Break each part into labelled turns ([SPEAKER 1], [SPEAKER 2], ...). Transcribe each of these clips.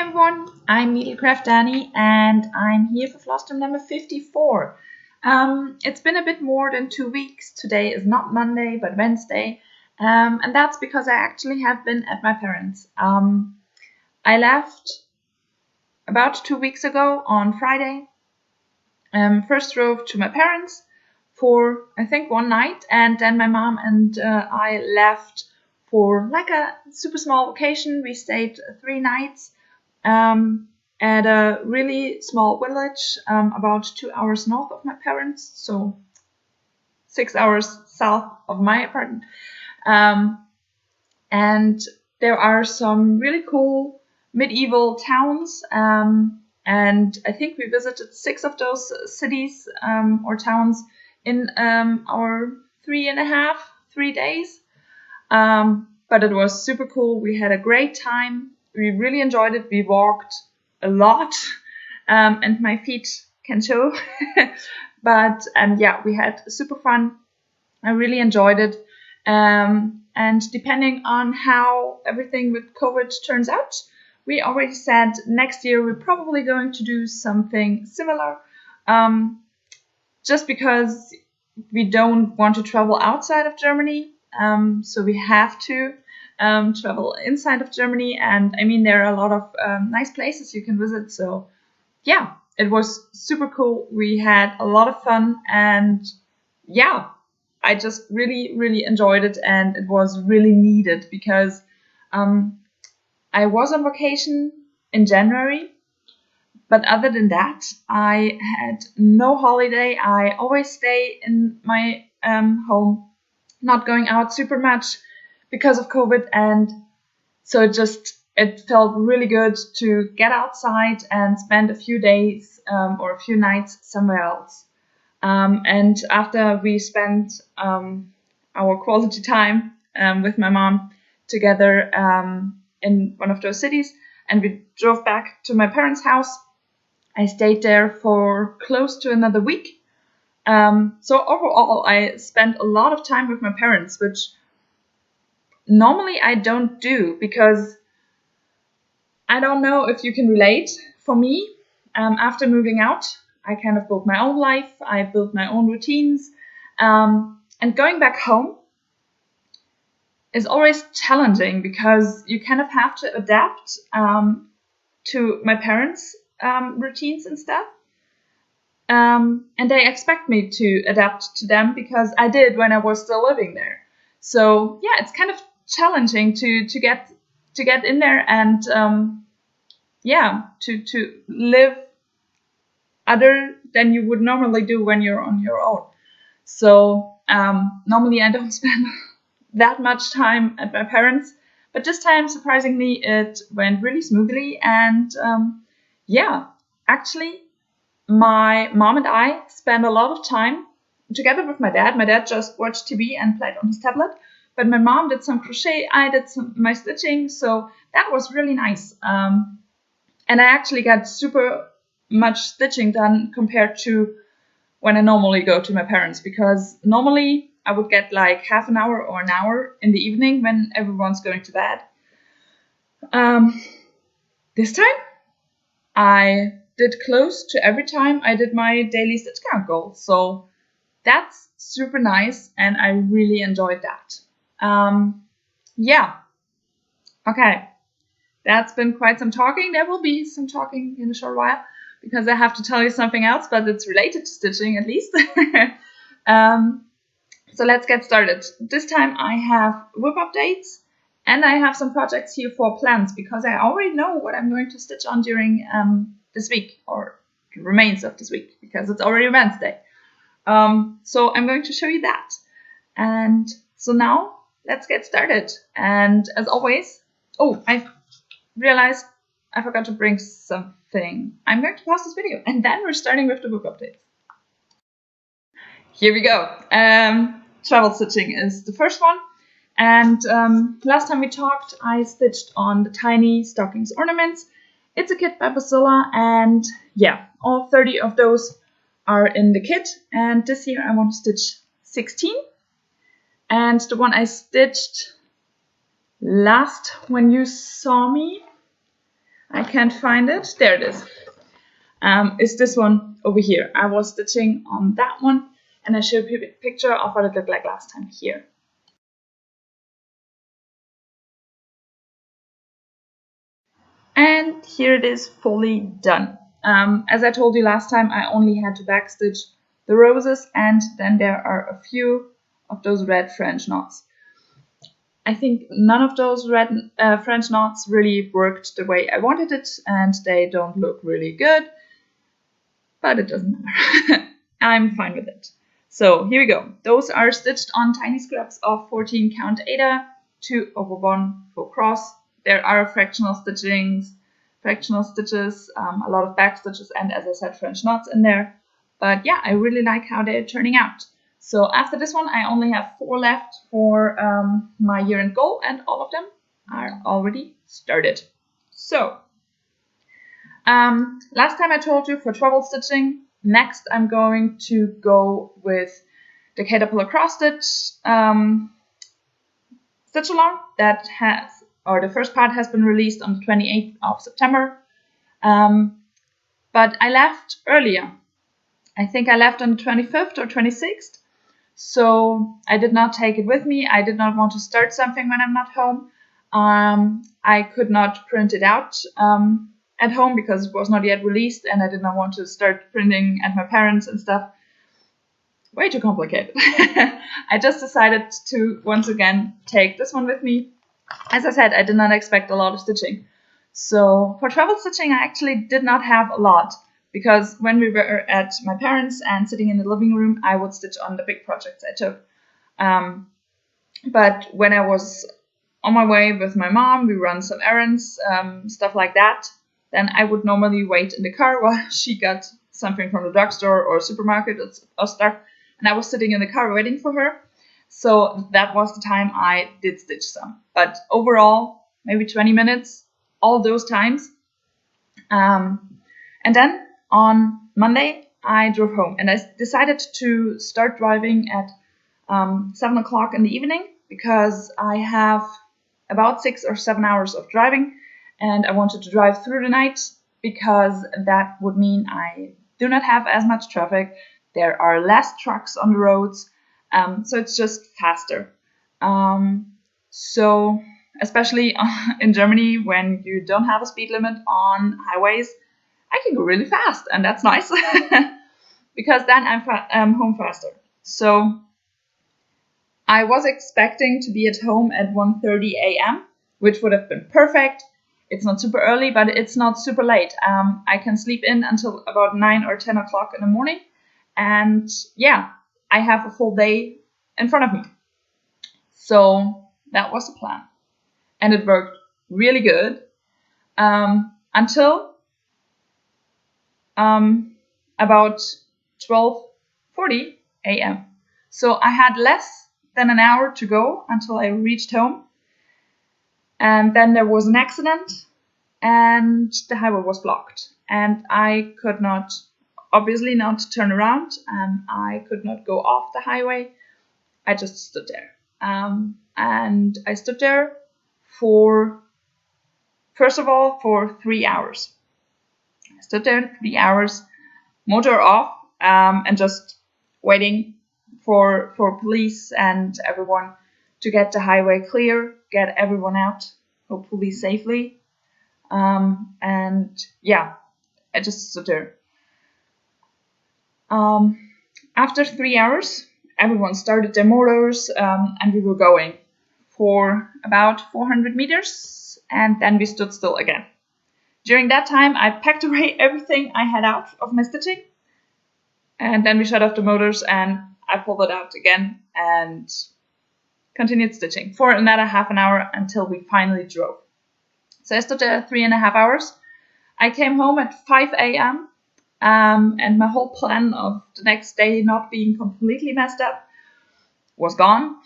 [SPEAKER 1] everyone, I'm Needlecraft Dani and I'm here for flosstube number 54. It's been a bit more than 2 weeks. Today is not Monday but Wednesday, and that's because I actually have been at my parents'. I left about 2 weeks ago on Friday. First drove to my parents for I think 1 night, and then my mom and I left for like a super small vacation. We stayed 3 nights at a really small village about 2 hours north of my parents, so 6 hours south of my apartment. And there are some really cool medieval towns, and I think we visited 6 of those cities or towns in our 3 days. But it was super cool. We had a great time. We really enjoyed it. We walked a lot, and my feet can show. But yeah, we had super fun. I really enjoyed it. And depending on how everything with COVID turns out, we already said next year we're probably going to do something similar. Just because we don't want to travel outside of Germany, so we have to travel inside of Germany. And I mean, there are a lot of nice places you can visit. So yeah, it was super cool. We had a lot of fun, and yeah, I just really enjoyed it, and it was really needed because I was on vacation in January, but other than that, I had no holiday. I always stay in my home, not going out super much because of COVID, and so it felt really good to get outside and spend a few days or a few nights somewhere else. And after we spent our quality time with my mom together in one of those cities, and we drove back to my parents' house, I stayed there for close to another week. So overall, I spent a lot of time with my parents, which normally I don't do, because I don't know if you can relate. For me, after moving out, I kind of built my own life. I built my own routines. And going back home is always challenging because you kind of have to adapt to my parents' routines and stuff. And they expect me to adapt to them because I did when I was still living there. So yeah, it's kind of challenging to get in there and to live other than you would normally do when you're on your own. So normally I don't spend that much time at my parents, but this time, surprisingly, it went really smoothly. And actually, my mom and I spent a lot of time together with my dad. My dad just watched TV and played on his tablet, but my mom did some crochet. I did my stitching, so that was really nice. And I actually got super much stitching done compared to when I normally go to my parents, because normally I would get like half an hour or an hour in the evening when everyone's going to bed. This time I did close to every time I did my daily stitch count goal. So that's super nice, and I really enjoyed that. Okay, that's been quite some talking. There will be some talking in a short while because I have to tell you something else, but it's related to stitching at least. So let's get started. This time I have whip updates, and I have some projects here for plans because I already know what I'm going to stitch on during this week, or the remains of this week, because it's already Wednesday. So I'm going to show you that. And so now let's get started. And as always, I realized I forgot to bring something. I'm going to pause this video, and then we're starting with the whip updates. Here we go. Travel stitching is the first one. And last time we talked, I stitched on the tiny stockings ornaments. It's a kit by Bacilla, and yeah, all 30 of those are in the kit. And this year I want to stitch 16. And the one I stitched last when you saw me, I I can't find it. There it is this one over here. I was stitching on that one, and I showed you a picture of what it looked like last time here. And here it is fully done. As I told you last time, I only had to backstitch the roses, and then there are a few of those red French knots. I think none of those red French knots really worked the way I wanted it, and they don't look really good, but it doesn't matter. I'm fine with it. So here we go. Those are stitched on tiny scraps of 14 count Aida, 2/1 full cross. There are fractional stitches, a lot of back stitches, and as I said, French knots in there. But yeah, I really like how they're turning out. So after this one, I only have 4 left for my year-end goal, and all of them are already started. So last time I told you for treble stitching, next I'm going to go with the caterpillar cross stitch stitch along that has, or the first part has been released on the 28th of September. But I left earlier. I think I left on the 25th or 26th. So I did not take it with me. I did not want to start something when I'm not home. I could not print it out at home because it was not yet released, and I did not want to start printing at my parents and stuff. Way too complicated. I just decided to once again take this one with me. As I said, I did not expect a lot of stitching. So for travel stitching, I actually did not have a lot, because when we were at my parents and sitting in the living room, I would stitch on the big projects I took. But when I was on my way with my mom, we run some errands, stuff like that, then I would normally wait in the car while she got something from the drugstore or supermarket or stuff, and I was sitting in the car waiting for her. So that was the time I did stitch some. But overall, maybe 20 minutes, all those times. And then on Monday, I drove home, and I decided to start driving at 7 o'clock in the evening, because I have about 6 or 7 hours of driving, and I wanted to drive through the night because that would mean I do not have as much traffic. There are less trucks on the roads, so it's just faster. So especially in Germany, when you don't have a speed limit on highways, I can go really fast, and that's nice because then I'm home faster. So I was expecting to be at home at 1:30 a.m., which would have been perfect. It's not super early, but it's not super late. I can sleep in until about 9 or 10 o'clock in the morning. And yeah, I have a full day in front of me. So that was the plan. And it worked really good until about 12:40 a.m. So I had less than an hour to go until I reached home. And then there was an accident, and the highway was blocked. And I could not, obviously not turn around, and I could not go off the highway. I just stood there. And I stood there first of all, for 3 hours. I stood there 3 hours, motor off, and just waiting for police and everyone to get the highway clear, get everyone out, hopefully safely. And yeah, I just stood there. After 3 hours, everyone started their motors, and we were going for about 400 meters, and then we stood still again. During that time, I packed away everything I had out of my stitching, and then we shut off the motors, and I pulled it out again and continued stitching for another half an hour until we finally drove. So I stood there 3.5 hours. I came home at 5 a.m. And my whole plan of the next day not being completely messed up was gone.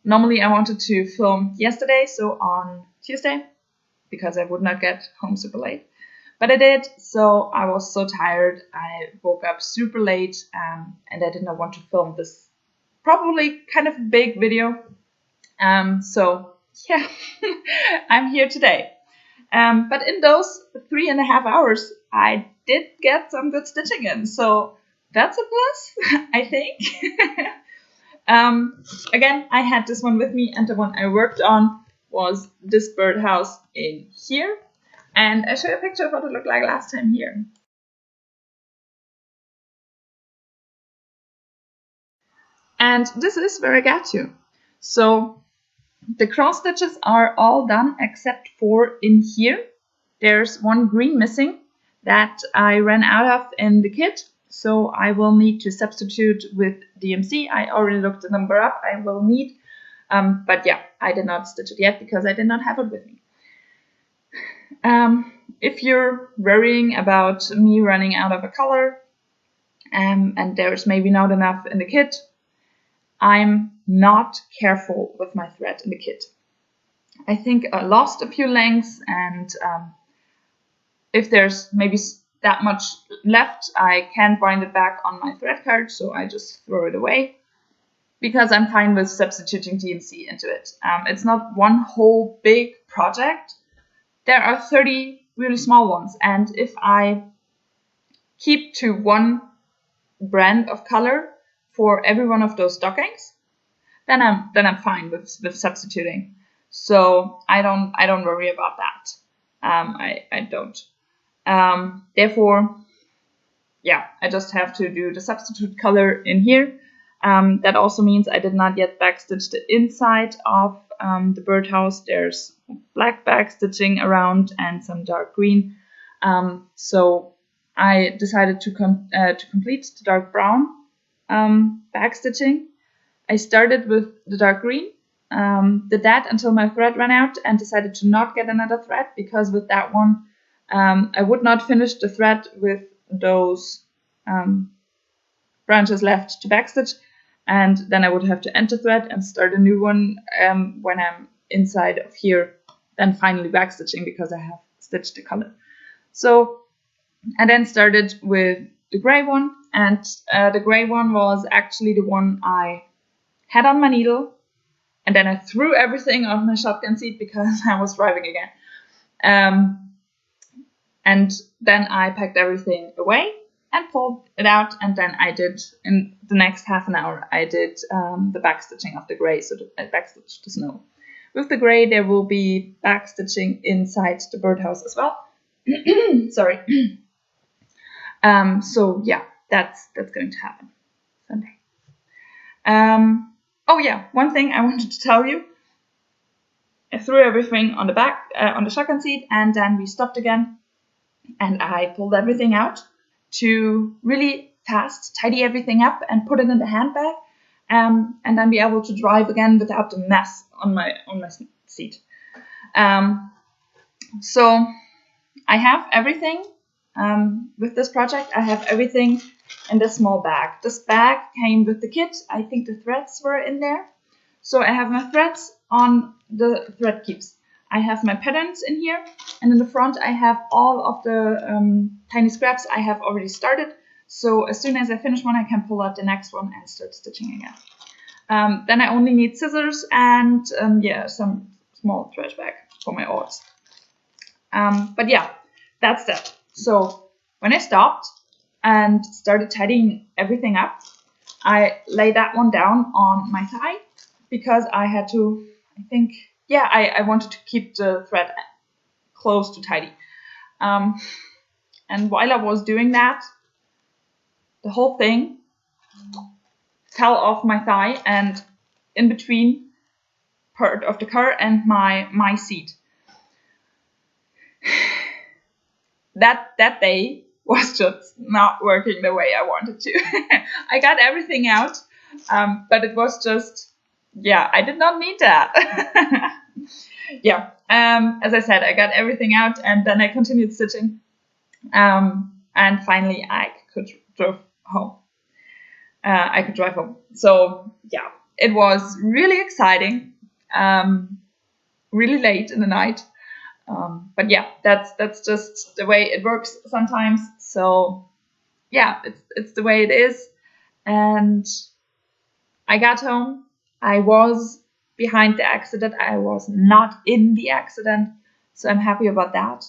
[SPEAKER 1] Normally I wanted to film yesterday, so on Tuesday, because I would not get home super late. But I did, so I was so tired. I woke up super late, and I did not want to film this probably kind of big video. So yeah, I'm here today. But in those 3.5 hours, I did get some good stitching in. So that's a plus, I think. Again, I had this one with me, and the one I worked on was this birdhouse in here. And I show you a picture of what it looked like last time here. And this is where I got to. So the cross stitches are all done except for in here. There's one green missing that I ran out of in the kit. So I will need to substitute with DMC. I already looked the number up I will need. But yeah, I did not stitch it yet because I did not have it with me. If you're worrying about me running out of a color and there's maybe not enough in the kit, I'm not careful with my thread in the kit. I think I lost a few lengths, and if there's maybe that much left, I can't bind it back on my thread card, so I just throw it away because I'm fine with substituting DMC into it. It's not one whole big project. There are 30 really small ones, and if I keep to one brand of color for every one of those stockings, then I'm fine with substituting. So I don't worry about that. I don't. Therefore, yeah, I just have to do the substitute color in here. That also means I did not yet backstitch the inside of the birdhouse. There's black backstitching around and some dark green. So I decided to complete the dark brown backstitching. I started with the dark green, did that until my thread ran out, and decided to not get another thread because with that one I would not finish the thread with those branches left to backstitch, and then I would have to end the thread and start a new one when I'm inside of here, then finally backstitching because I have stitched the color. So I then started with the gray one, and the gray one was actually the one I had on my needle, and then I threw everything off my shotgun seat because I was driving again. And then I packed everything away and pulled it out, and then I did, in the next half an hour, I did the backstitching of the gray, so I backstitched the snow. With the gray, there will be backstitching inside the birdhouse as well. Sorry. So yeah, that's going to happen Sunday. Oh yeah, one thing I wanted to tell you. I threw everything on the back, on the shotgun seat, and then we stopped again, and I pulled everything out to really fast tidy everything up and put it in the handbag, and then be able to drive again without the mess on my seat. So I have everything with this project. I have everything in this small bag. This bag came with the kit. I think the threads were in there. So I have my threads on the thread keeps. I have my patterns in here, and in the front I have all of the tiny scraps I have already started. So as soon as I finish one, I can pull out the next one and start stitching again. Then I only need scissors and yeah, some small trash bag for my odds. But yeah, that's that. So when I stopped and started tidying everything up, I lay that one down on my thigh because I had to, I think, yeah, I wanted to keep the thread close to tidy. And while I was doing that, the whole thing fell off my thigh and in between part of the car and my seat. That day was just not working the way I wanted to. I got everything out, but it was just, yeah, I did not need that. Yeah, as I said, I got everything out, and then I continued stitching, and finally I could drive home. So yeah, it was really exciting, really late in the night. But yeah, that's just the way it works sometimes. So yeah, it's the way it is. And I got home. I was behind the accident. I was not in the accident. So I'm happy about that.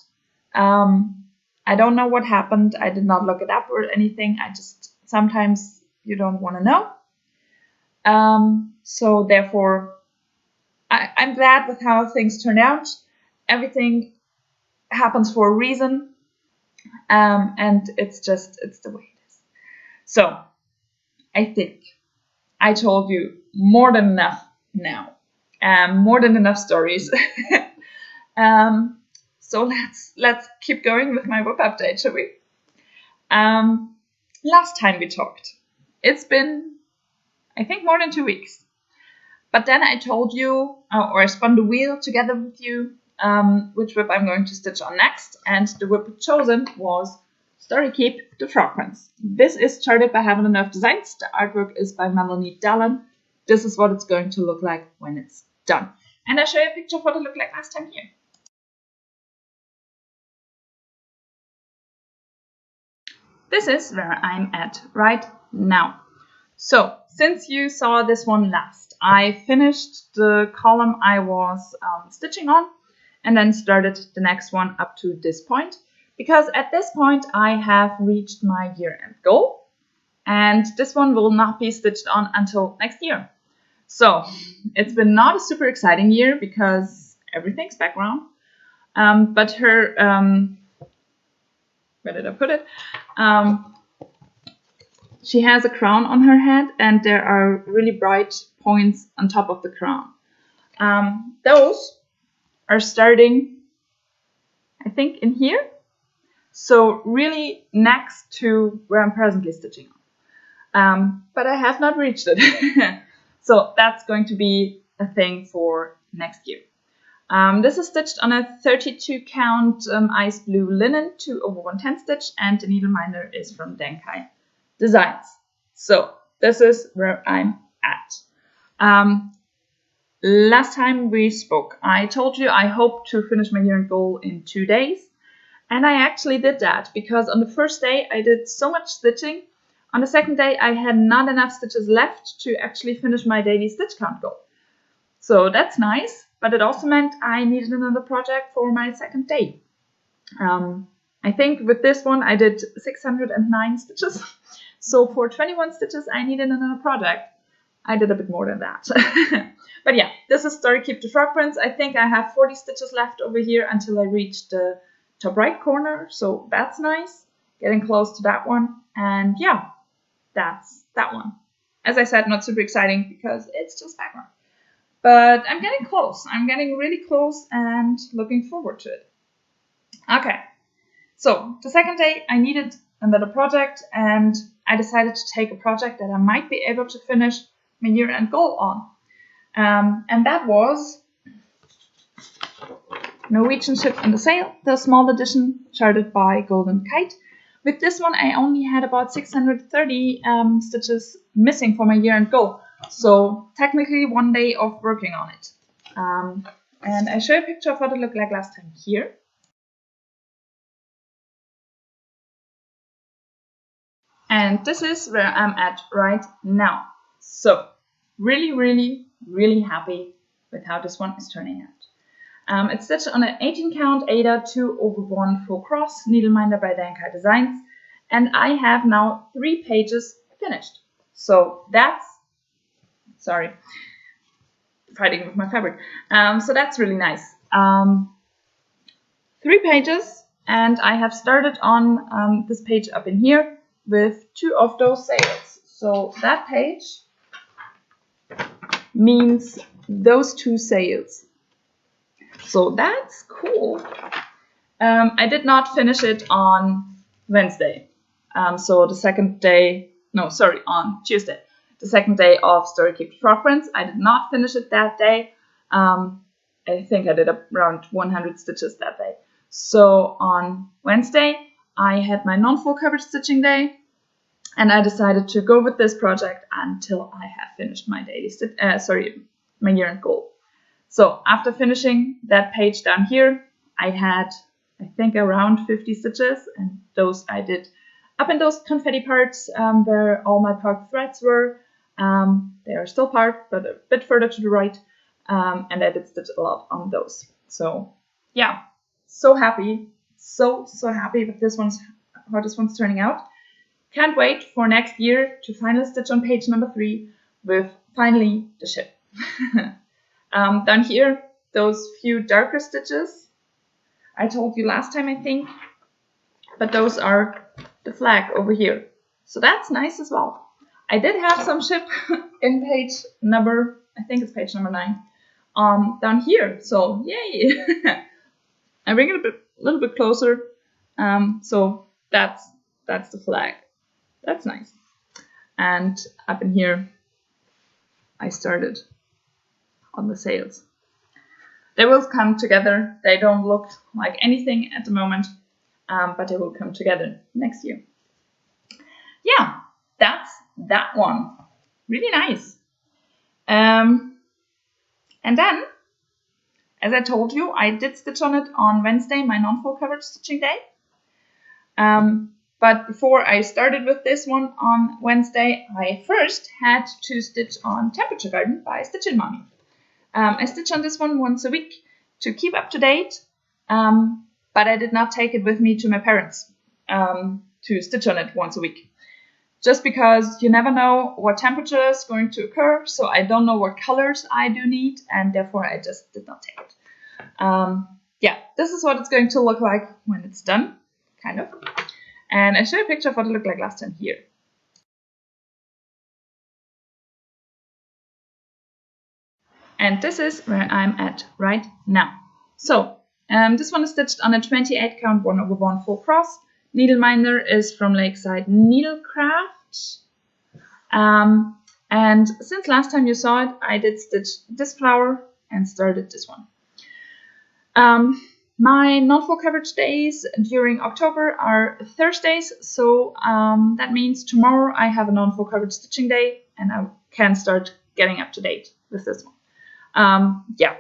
[SPEAKER 1] I don't know what happened. I did not look it up or anything. I just, sometimes you don't want to know. So therefore, I'm glad with how things turned out. Everything happens for a reason. And it's the way it is. So I think I told you more than enough now. More than enough stories. So let's keep going with my whip update, shall we? Last time we talked, it's been, I think, more than 2 weeks. But then I told you, or I spun the wheel together with you, which whip I'm going to stitch on next. And the whip chosen was Story Keep the Frog Prince. This is charted by Heaven and Earth Designs. The artwork is by Melanie Dallin. This is what it's going to look like when it's done. And I'll show you a picture of what it looked like last time here. This is where I'm at right now. So, since you saw this one last, I finished the column I was stitching on and then started the next one up to this point, because at this point I have reached my year-end goal and this one will not be stitched on until next year. So, it's been not a super exciting year because everything's background, but her, where did I put it? She has a crown on her head and there are really bright points on top of the crown. Those are starting, I think, in here. So really next to where I'm presently stitching on. But I have not reached it. So that's going to be a thing for next year. This is stitched on a 32 count ice blue linen 2/110 stitch, and the needle minder is from Denkai Designs. So this is where I'm at. Last time we spoke, I told you I hope to finish my year-end goal in 2 days, and I actually did that because on the first day I did so much stitching. On the second day I had not enough stitches left to actually finish my daily stitch count goal. So that's nice, but it also meant I needed another project for my second day. I think with this one I did 609 stitches. So for 21 stitches I needed another project. I did a bit more than that. But yeah, this is Story Keep the Frog Prince. I think I have 40 stitches left over here until I reach the top right corner. So that's nice. Getting close to that one. And yeah, that's that one. As I said, not super exciting because it's just background. But I'm getting close. I'm getting really close and looking forward to it. Okay. So the second day I needed another project and I decided to take a project that I might be able to finish my year-end goal on. And that was Norwegian Ship in the Sail, the small edition charted by Golden Kite. With this one I only had about 630 stitches missing for my year-end goal. So technically 1 day of working on it. And I show you a picture of what it looked like last time here. And this is where I'm at right now. So really, really, really happy with how this one is turning out. It's stitched on an 18 count Ada 2/1 full cross needleminder by Denkai Designs. And I have now 3 pages finished. So that's, sorry, fighting with my fabric. So that's really nice. 3 pages, and I have started on this page up in here with 2 of those sails. So that page means those 2 sails. So that's cool. I did not finish it on Wednesday. So the second day, no, sorry, on Tuesday. The second day of Story Keep the Frog Prince. I did not finish it that day. I think I did around 100 stitches that day. So on Wednesday, I had my non-full coverage stitching day, and I decided to go with this project until I have finished my daily my year-end goal. So after finishing that page down here, I had, I think, around 50 stitches, and those I did up in those confetti parts where all my parked threads were. They are still parked, but a bit further to the right, and I did stitch a lot on those. So yeah, so happy, so happy with this one's how this one's turning out. Can't wait for next year to finally stitch on page number 3 with finally the ship. Down here, those few darker stitches I told you last time, I think, but those are the flag over here. So that's nice as well. I did have some ship in page number, I think it's page number 9, down here. So yay! I bring it a little bit closer. So that's the flag. That's nice. And up in here, I started on the sails. They will come together. They don't look like anything at the moment, but they will come together next year. Yeah, that's that one. Really nice. And then, as I told you, I did stitch on it on Wednesday, my non-full coverage stitching day. But before I started with this one on Wednesday, I first had to stitch on Temperature Garden by Stitchin' Mommy. I stitch on this one once a week to keep up to date, but I did not take it with me to my parents to stitch on it once a week. Just because you never know what temperature is going to occur, so I don't know what colors I do need, and therefore I just did not take it. Yeah, this is what it's going to look like when it's done, kind of. And I show you a picture of what it looked like last time here. And this is where I'm at right now. So, this one is stitched on a 28 count 1/1 full cross. Needleminder is from Lakeside Needlecraft. And since last time you saw it, I did stitch this flower and started this one. My non-full coverage days during October are Thursdays, so that means tomorrow I have a non-full coverage stitching day and I can start getting up to date with this one. Yeah,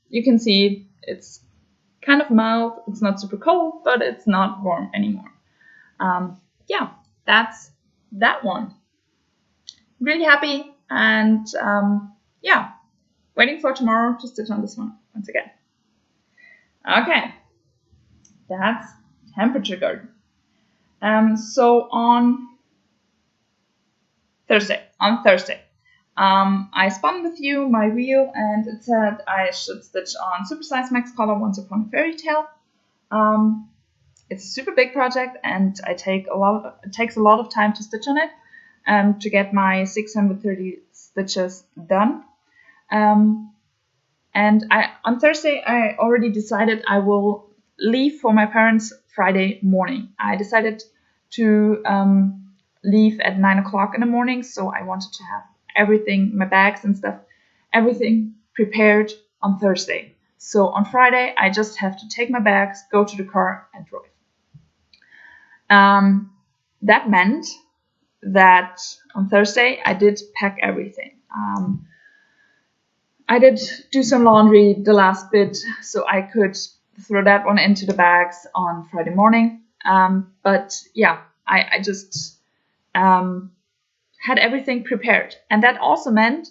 [SPEAKER 1] you can see it's kind of mild, it's not super cold, but it's not warm anymore. Yeah, that's that one. Really happy, and yeah, waiting for tomorrow to stitch on this one once again. Okay, that's Temperature Garden. So on Thursday, I spun with you my wheel, and it said I should stitch on Supersize Max Color Once Upon a Fairy Tale. It's a super big project, and it takes a lot of time to stitch on it to get my 630 stitches done. And on Thursday, I already decided I will leave for my parents Friday morning. I decided to leave at 9 o'clock in the morning, so I wanted to have everything, my bags and stuff, everything prepared on Thursday. So on Friday, I just have to take my bags, go to the car, and drive. That meant that on Thursday, I did pack everything. I did do some laundry the last bit, so I could throw that one into the bags on Friday morning. But yeah, I just had everything prepared. And that also meant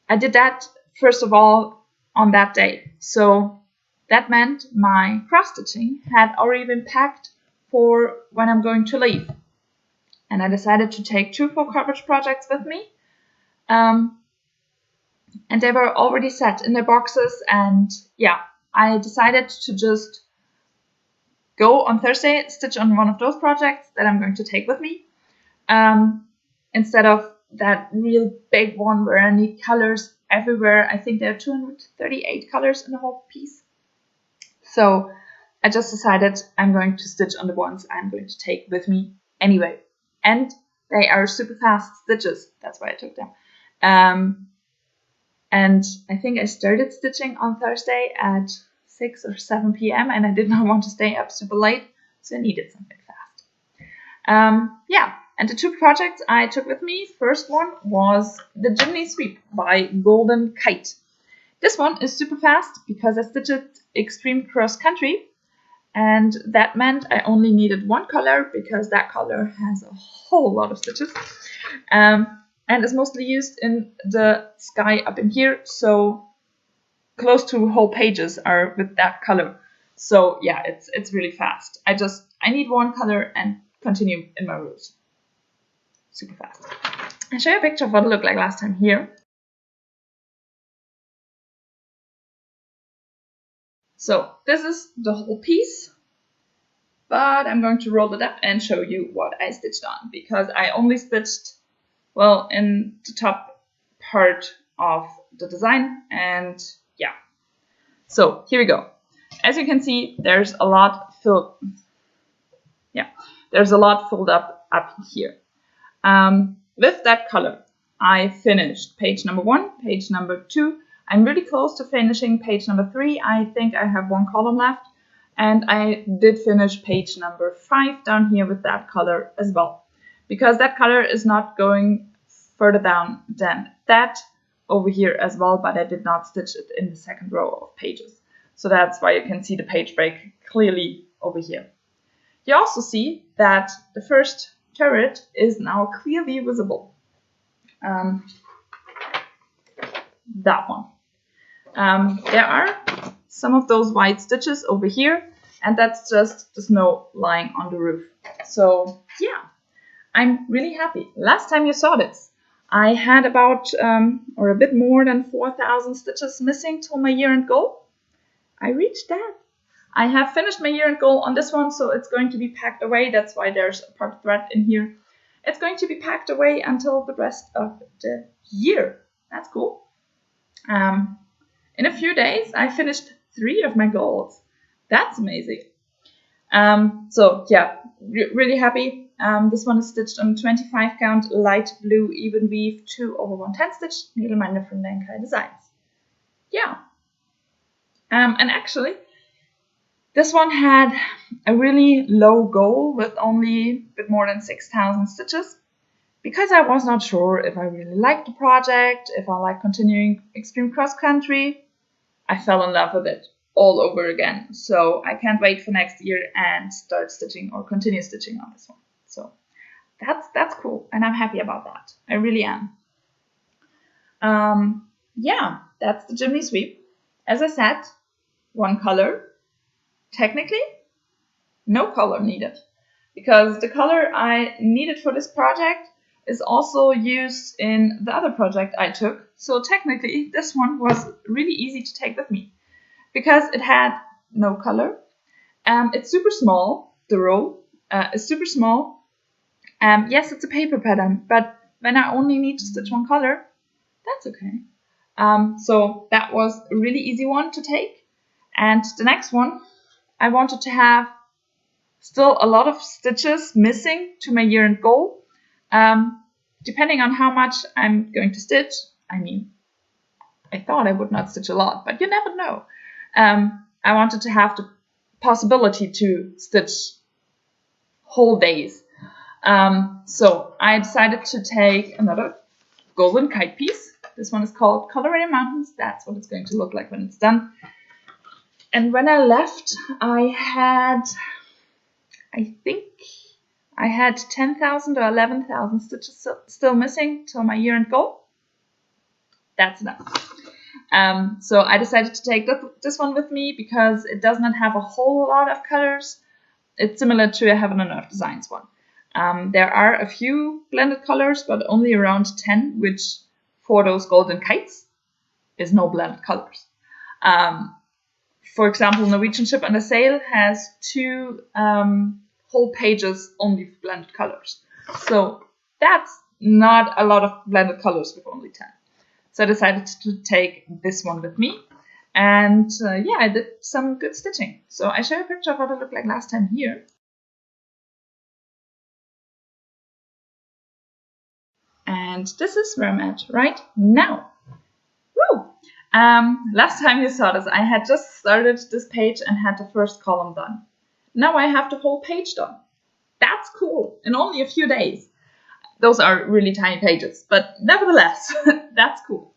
[SPEAKER 1] I did that, first of all, on that day. So that meant my cross-stitching had already been packed for when I'm going to leave. And I decided to take 2 full coverage projects with me. And they were already set in their boxes, and yeah, I decided to just go on Thursday, stitch on one of those projects that I'm going to take with me, instead of that real big one where I need colors everywhere. I think there are 238 colors in the whole piece. So I just decided I'm going to stitch on the ones I'm going to take with me anyway. And they are super fast stitches, that's why I took them. And I think I started stitching on Thursday at 6 or 7 p.m. and I did not want to stay up super late, so I needed something fast. Yeah, and the 2 projects I took with me, first one was the Chimney Sweep by Golden Kite. This one is super fast because I stitched it extreme cross country, and that meant I only needed 1 color because that color has a whole lot of stitches. And is mostly used in the sky up in here, so close to whole pages are with that color. So yeah, it's really fast. I need one color and continue in my route. Super fast. I'll show you a picture of what it looked like last time here. So this is the whole piece, but I'm going to roll it up and show you what I stitched on, because I only stitched, well, in the top part of the design, and yeah. So here we go. As you can see, there's a lot filled. Yeah, there's a lot filled up here. With that color, I finished page number 1, page number 2. I'm really close to finishing page number 3. I think I have one column left. And I did finish page number 5 down here with that color as well. Because that color is not going further down than that over here as well, but I did not stitch it in the second row of pages. So that's why you can see the page break clearly over here. You also see that the first turret is now clearly visible. That one. There are some of those white stitches over here, and that's just the snow lying on the roof. So yeah, I'm really happy. Last time you saw this, I had about or a bit more than 4,000 stitches missing till my year-end goal. I reached that. I have finished my year-end goal on this one, so it's going to be packed away. That's why there's a part thread in here. It's going to be packed away until the rest of the year. That's cool. In a few days, I finished 3 of my goals. That's amazing. So yeah, really happy. This one is stitched on 25 count light blue even weave 2/110 stitch needleminder from Denkai Designs. Yeah. And actually, this one had a really low goal with only a bit more than 6,000 stitches, because I was not sure if I really liked the project, if I like continuing extreme cross country. I fell in love with it all over again. So I can't wait for next year and start stitching or continue stitching on this one. So that's cool, and I'm happy about that. I really am. Yeah, that's the chimney sweep. As I said, one color. Technically, no color needed, because the color I needed for this project is also used in the other project I took. So technically, this one was really easy to take with me, because it had no color. It's super small. The row is super small. Yes, it's a paper pattern, but when I only need to stitch one color, that's okay. So that was a really easy one to take. And the next one, I wanted to have still a lot of stitches missing to my year-end goal. Depending on how much I'm going to stitch, I mean, I thought I would not stitch a lot, but you never know. I wanted to have the possibility to stitch whole days. So I decided to take another golden kite piece. This one is called Colorado Mountains. That's what it's going to look like when it's done. And when I left, I think I had 10,000 or 11,000 stitches still missing till my year-end goal. That's enough. So I decided to take this one with me because it does not have a whole lot of colors. It's similar to a Heaven and Earth Designs one. There are a few blended colors, but only around 10, which for those golden kites is no blended colors. For example, Norwegian Ship Under Sail has 2 whole pages only with blended colors. So that's not a lot of blended colors with only 10. So I decided to take this one with me. And yeah, I did some good stitching. So I show you a picture of what it looked like last time here. And this is where I'm at right now. Woo! Last time you saw this, I had just started this page and had the first column done. Now I have the whole page done. That's cool, in only a few days. Those are really tiny pages, but nevertheless, that's cool.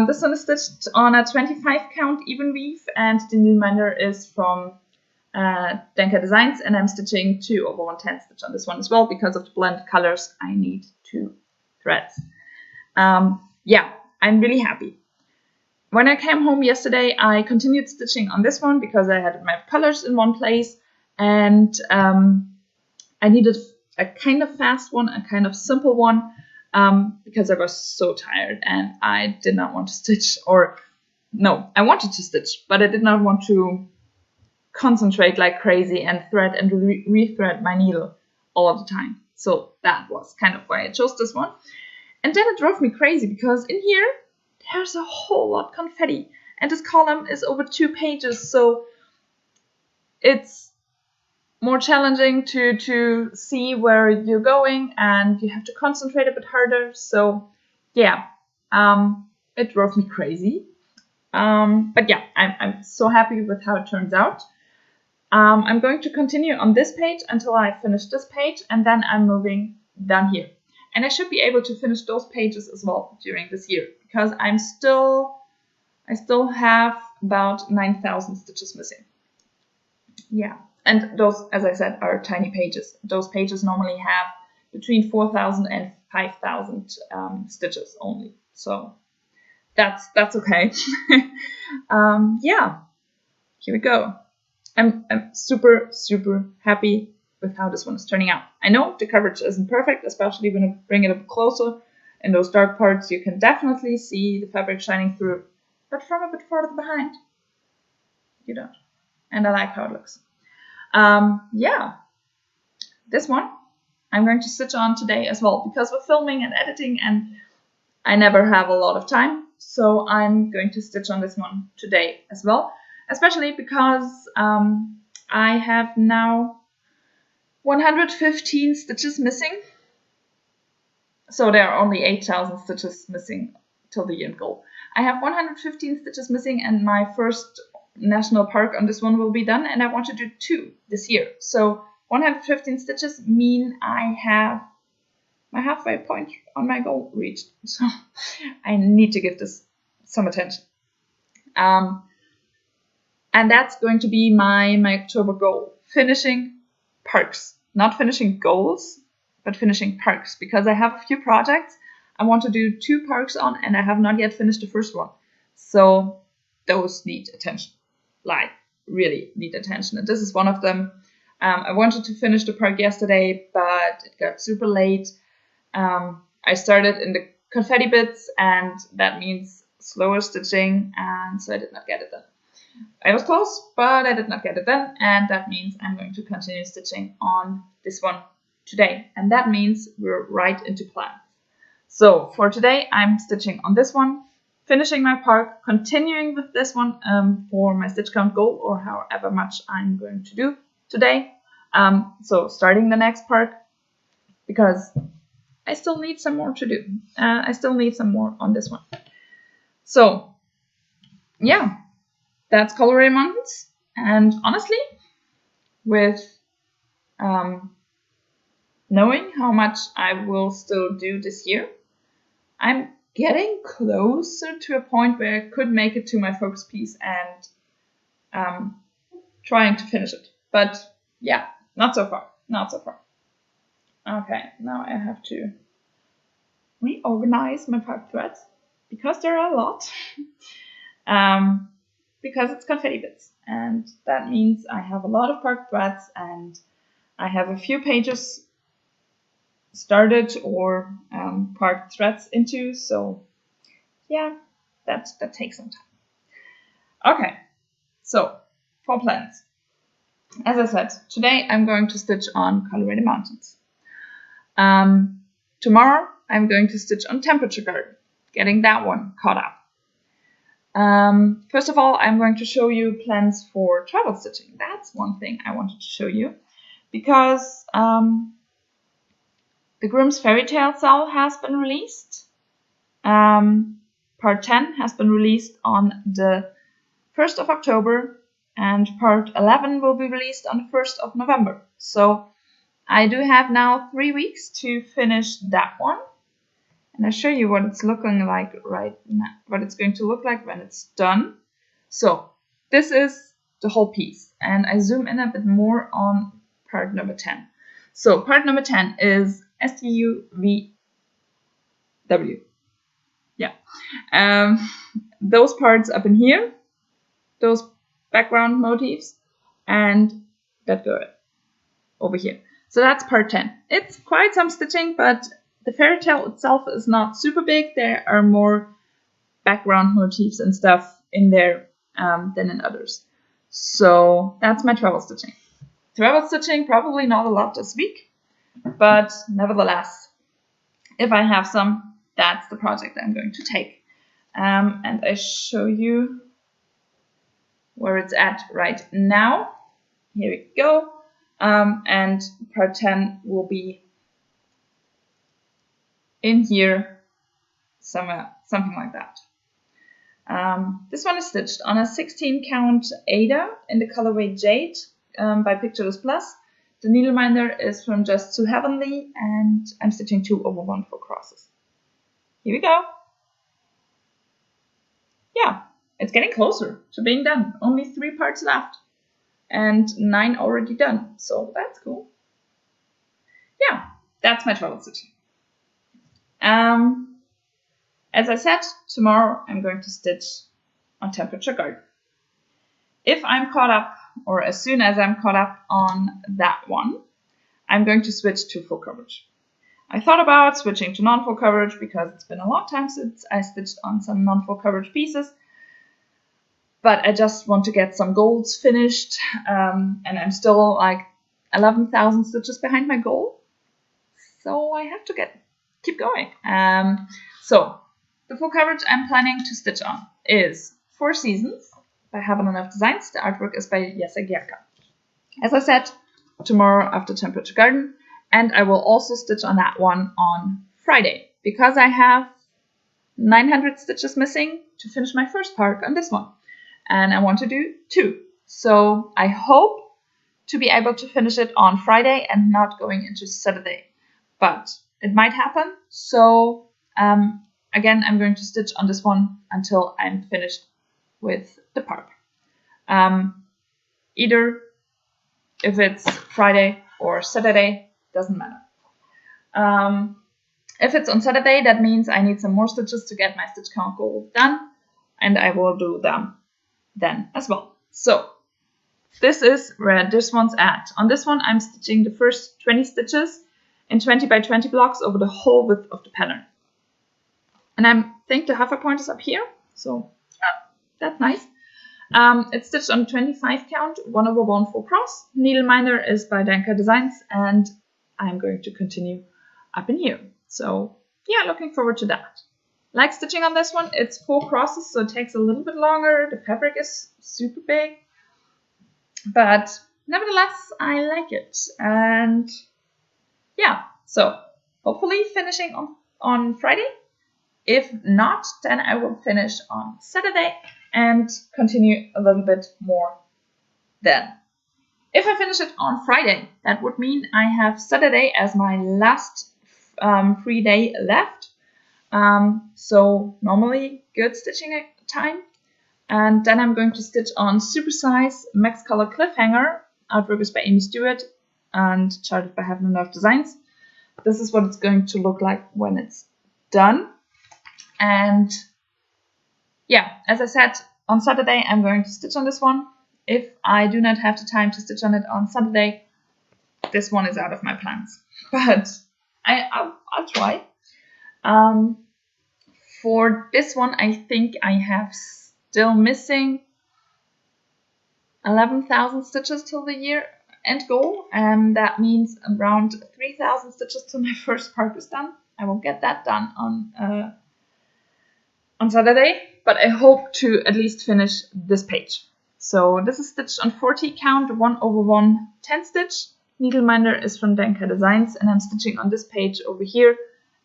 [SPEAKER 1] This one is stitched on a 25 count even weave, and the needleminder is from Denkai Designs, and I'm stitching 2/110 stitch on this one as well. Because of the blended colors, I need 2 threads. Yeah, I'm really happy. when I came home yesterday, I continued stitching on this one because I had my colors in one place, and I needed a kind of fast one, a kind of simple one, because I was so tired and I did not want to stitch, or no, I wanted to stitch, but I did not want to concentrate like crazy and thread and rethread my needle all the time. So that was kind of why I chose this one. And then it drove me crazy because in here there's a whole lot confetti, and this column is over 2 pages, so it's more challenging to see where you're going, and you have to concentrate a bit harder. So yeah, it drove me crazy. But yeah, I'm so happy with how it turns out. I'm going to continue on this page until I finish this page, and then I'm moving down here. And I should be able to finish those pages as well during this year, because I still have about 9,000 stitches missing. Yeah, and those, as I said, are tiny pages. Those pages normally have between 4,000 and 5,000 stitches only. So that's okay. Yeah, here we go. I'm super happy with how this one is turning out. I know the coverage isn't perfect, especially when I bring it up closer. In those dark parts, you can definitely see the fabric shining through, but from a bit further behind, you don't. And I like how it looks. Yeah, this one I'm going to stitch on today as well, because we're filming and editing and I never have a lot of time. So I'm going to stitch on this one today as well, especially because I have now 115 stitches missing. So there are only 8,000 stitches missing till the end goal. I have 115 stitches missing, and my first national park on this one will be done, and I want to do 2 this year. So 115 stitches mean I have my halfway point on my goal reached. So I need to give this some attention. And that's going to be my October goal. Finishing parks. Not finishing goals, but finishing parks. Because I have a few projects I want to do 2 parks on, and I have not yet finished the first one. So those need attention. Like, really need attention. And this is one of them. I wanted to finish the park yesterday, but it got super late. I started in the confetti bits, and that means slower stitching, and so I did not get it done. I was close, but I did not get it done, and that means I'm going to continue stitching on this one today, and that means we're right into plan. So for today, I'm stitching on this one, finishing my park, continuing with this one for my stitch count goal, or however much I'm going to do today. So starting the next park, because I still need some more to do. I still need some more on this one. So yeah, that's Colorway Mountains. And honestly, with knowing how much I will still do this year, I'm getting closer to a point where I could make it to my focus piece and trying to finish it. But yeah, not so far. Not so far. Okay, now I have to reorganize my park threads because there are a lot. Because it's confetti bits, and that means I have a lot of park threads, and I have a few pages started or parked threads into. So yeah, that takes some time. Okay, so for plans. As I said, today I'm going to stitch on Colorado Mountains. Tomorrow I'm going to stitch on Temperature Garden, getting that one caught up. First of all, I'm going to show you plans for travel stitching. That's one thing I wanted to show you, because the Grimm's Fairy Tale cell has been released. Part 10 has been released on the 1st of October, and part 11 will be released on the 1st of November. So I do have now 3 weeks to finish that one. And I'll show you what it's looking like right now, what it's going to look like when it's done. So this is the whole piece, and I zoom in a bit more on part number 10. So part number 10 is STUVW. Yeah. Um, those parts up in here, those background motifs, and that girl over here. So that's part 10. It's quite some stitching, but the fairy tale itself is not super big. There are more background motifs and stuff in there than in others. So that's my travel stitching. Travel stitching, probably not a lot this week, but nevertheless, if I have some, that's the project I'm going to take. And I show you where it's at right now. Here we go. And part 10 will be in here somewhere, something like that. This one is stitched on a 16 count Ada in the colorway Jade by Pictureless Plus. The needleminder is from Just Too Heavenly, and I'm stitching 2/1 4 crosses. Here we go. Yeah, it's getting closer to being done. Only 3 parts left and 9 already done, so that's cool. Yeah, that's my travel stitching. As I said, tomorrow I'm going to stitch on Temperature Garden. If I'm caught up, or as soon as I'm caught up on that one, I'm going to switch to full coverage. I thought about switching to non-full coverage because it's been a long time since I stitched on some non-full coverage pieces, but I just want to get some golds finished, and I'm still like 11,000 stitches behind my goal, so I have to keep going. So the full coverage I'm planning to stitch on is 4 Seasons by Haven't Enough Designs. The artwork is by Jesse Gierka. As I said, tomorrow after Temperature Garden, and I will also stitch on that one on Friday because I have 900 stitches missing to finish my first part on this one, and I want to do 2. So I hope to be able to finish it on Friday and not going into Saturday, but it might happen. So again, I'm going to stitch on this one until I'm finished with the part. Either if it's Friday or Saturday, doesn't matter. If it's on Saturday, that means I need some more stitches to get my stitch count goal done, and I will do them then as well. So this is where this one's at. On this one, I'm stitching the first 20 stitches in 20 by 20 blocks over the whole width of the pattern. And I think the halfway point is up here, so yeah, that's nice. It's stitched on 25 count, 1/1 4 cross. Needleminder is by Danka Designs, and I'm going to continue up in here. So yeah, looking forward to that. Like stitching on this one, it's 4 crosses, so it takes a little bit longer. The fabric is super big, but nevertheless, I like it. And yeah, so hopefully finishing on Friday. If not, then I will finish on Saturday and continue a little bit more then. If I finish it on Friday, that would mean I have Saturday as my last free day left. So normally good stitching time. And then I'm going to stitch on Supersize Max Color Cliffhanger. Artwork is by Amy Stewart and charted by Haven't Enough Designs. This is what it's going to look like when it's done. And yeah, as I said, on Saturday I'm going to stitch on this one. If I do not have the time to stitch on it on Saturday, this one is out of my plans. But I'll try. For this one, I think I have still missing 11,000 stitches till the year end goal, and that means around 3,000 stitches till my first part is done. I will get that done on Saturday, but I hope to at least finish this page. So this is stitched on 40 count, 1/1 10 stitch. Needleminder is from Danka Designs, and I'm stitching on this page over here,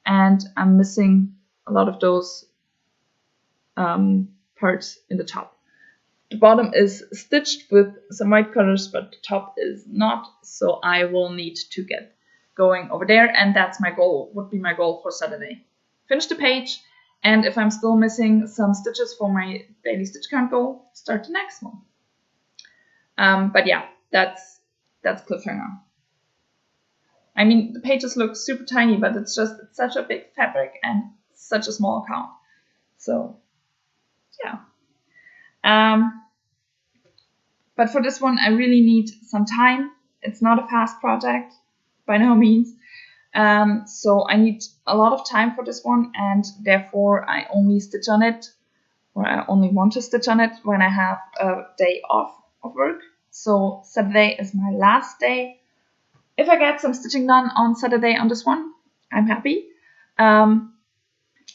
[SPEAKER 1] and I'm missing a lot of those parts in the top. The bottom is stitched with some white colors, but the top is not, so I will need to get going over there, and that's my goal, would be my goal for Saturday. Finish the page, and if I'm still missing some stitches for my daily stitch count goal, start the next one. But yeah, that's Cliffhanger. I mean, the pages look super tiny, but it's such a big fabric and such a small count. So yeah. But for this one, I really need some time. It's not a fast project, by no means. So I need a lot of time for this one, and therefore I only stitch on it, or I only want to stitch on it when I have a day off of work. So Saturday is my last day. If I get some stitching done on Saturday on this one, I'm happy.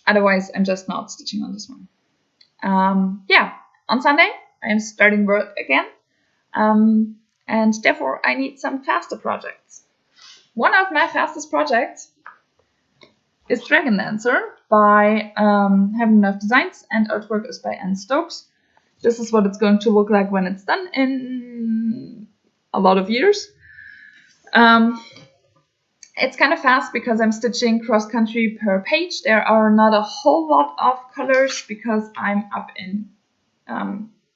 [SPEAKER 1] Otherwise, I'm just not stitching on this one. Yeah, on Sunday, I'm starting work again. And therefore I need some faster projects. One of my fastest projects is Dragon Dancer by Heaven Enough Designs, and artwork is by Anne Stokes. This is what it's going to look like when it's done in a lot of years. It's kind of fast because I'm stitching cross country per page. There are not a whole lot of colors because I'm up in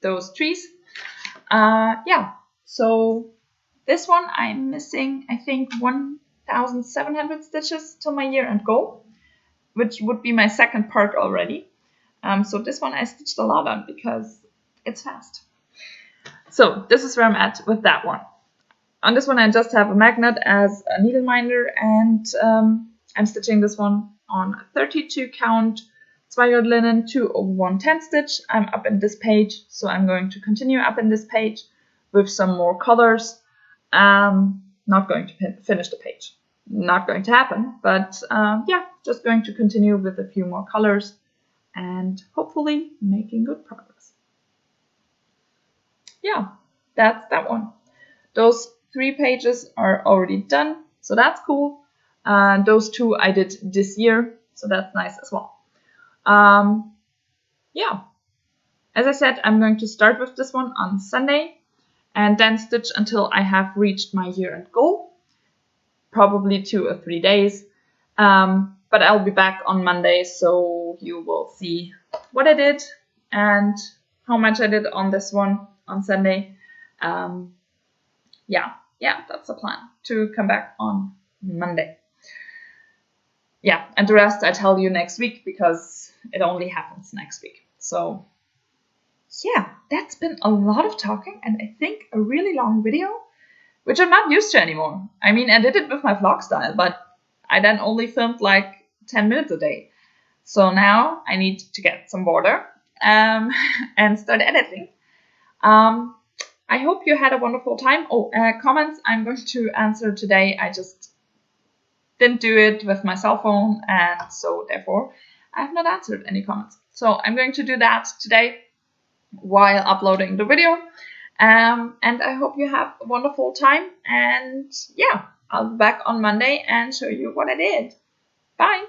[SPEAKER 1] those trees. Yeah, so this one I'm missing, I think, 1,700 stitches till my year-end goal, which would be my second part already. So this one I stitched a lot on because it's fast. So this is where I'm at with that one. On this one I just have a magnet as a needle minder, and I'm stitching this one on 32 count 2 linen to 110 stitch. I'm up in this page, so I'm going to continue up in this page with some more colors. Not going to finish the page. Not going to happen, but yeah, just going to continue with a few more colors and hopefully making good progress. Yeah, that's that one. Those 3 pages are already done, so that's cool. Those 2 I did this year, so that's nice as well. Yeah, as I said, I'm going to start with this one on Sunday and then stitch until I have reached my year-end goal, probably 2 or 3 days. But I'll be back on Monday, so you will see what I did and how much I did on this one on Sunday. Yeah, that's the plan, to come back on Monday. Yeah, and the rest I tell you next week because it only happens next week. So yeah, that's been a lot of talking and I think a really long video, which I'm not used to anymore. I mean, I did it with my vlog style, but I then only filmed like 10 minutes a day. So now I need to get some water and start editing. I hope you had a wonderful time. Comments I'm going to answer today. I just didn't do it with my cell phone, and so therefore I have not answered any comments. So I'm going to do that today while uploading the video. And I hope you have a wonderful time. And yeah, I'll be back on Monday and show you what I did. Bye!